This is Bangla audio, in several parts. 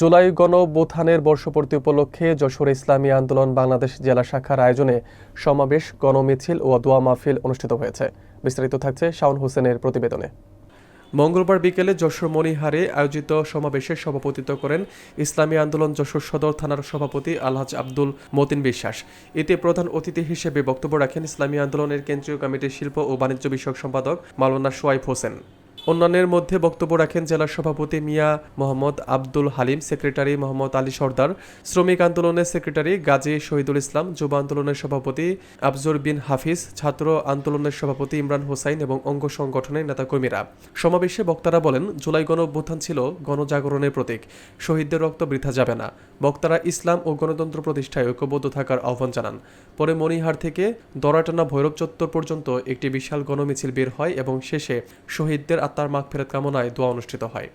জুলাই গণঅভ্যুত্থানের বর্ষপূর্তি উপলক্ষে যশোর ইসলামী আন্দোলন বাংলাদেশ জেলা শাখার আয়োজনে সমাবেশ, গণমিছিল ও দোয়া মাহফিল অনুষ্ঠিত হয়েছে। বিস্তারিত থাকছে শাওন হোসেনের প্রতিবেদনে। মঙ্গলবার বিকেলে যশোর মণিহারে আয়োজিত সমাবেশে সভাপতিত্ব করেন ইসলামী আন্দোলন যশোর সদর থানার সভাপতি আলহাজ আব্দুল মতিন বিশ্বাস। এতে প্রধান অতিথি হিসেবে বক্তব্য রাখেন ইসলামী আন্দোলনের কেন্দ্রীয় কমিটির শিল্প ও বাণিজ্য বিষয়ক সম্পাদক মাওলানা সোয়াইব হোসেন। অন্যান্যের মধ্যে বক্তব্য রাখেন জেলা সভাপতি মিয়া মোহাম্মদ আব্দুল হালিম, সেক্রেটারি মোহাম্মদ আলী সর্দার, শ্রমিক আন্দোলনের সেক্রেটারি গাজী শহীদুল ইসলাম, যুব আন্দোলনের সভাপতি আফজর বিন হাফিজ, ছাত্র আন্দোলনের সভাপতি ইমরান হোসাইন এবং অঙ্গ সংগঠনের নেতাকর্মীরা। সমাবেশে বক্তারা বলেন, জুলাই গণঅভ্যুত্থান ছিল গণজাগরণের প্রতীক। শহীদদের রক্ত বৃথা যাবে না। বক্তারা ইসলাম ও গণতন্ত্র প্রতিষ্ঠায় ঐক্যবদ্ধ থাকার আহ্বান জানান। পরে মণিহার থেকে দরাটানা ভৈরব চত্বর পর্যন্ত একটি বিশাল গণমিছিল বের হয় এবং শেষে শহীদদের আত্মার মাগফিরাত কামনায় দোয়া অনুষ্ঠিত হয়।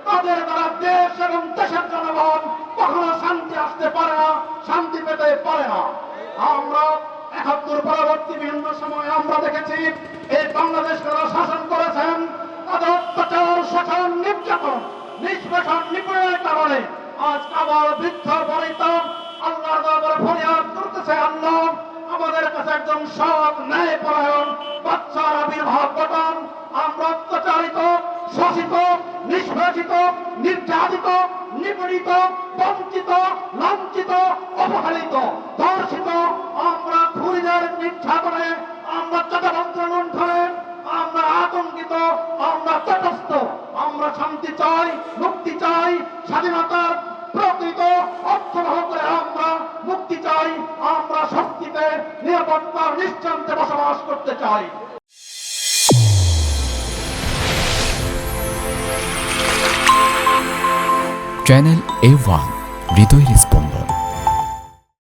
তাদের দ্বারা দেশ এবং দেশের জনগণ কখনো শান্তি আসতে পারে না, শান্তি পেতে পারে না। আমরা ৭১ পরবর্তী বিভিন্ন সময় আমরা দেখেছি এই বাংলাদেশ যারা শাসন করেছেন তাদের অত্যাচার, শোষণ, নির্যাতন, নিষ্পেষণ, নিপীড়নের কারণে আজ আবার বৃদ্ধ বনিত আল্লাহর দরবারে ফরিয়াদ করতেছে, আল্লাহ আমাদের কাছে একজন সৎ ন্যায়পরায়ণ বাচ্চার আবির্ভাব ঘটান। আমরা অত্যাচারিত, শোষিত, নিষ্পেষিত, নির্যাতিত, নিপীড়িত, বঞ্চিত, লাঞ্ছিত, অবহেলিত, ধর্ষিত, আমরা খুনিদের নির্যাতনে, আমরা চটবস্ত্র লুণ্ঠনে, আমরা আতঙ্কিত, আমরা তটস্থ। আমরা শান্তি চাই, মুক্তি চাই, স্বাধীনতার প্রকৃত অর্থ বহ করে আমরা মুক্তি চাই। আমরা শক্তিতে, নিরাপত্তার নিশ্চিন্তে বসবাস করতে চাই। চ্যানেল A1 হৃদয়ের স্পন্দন।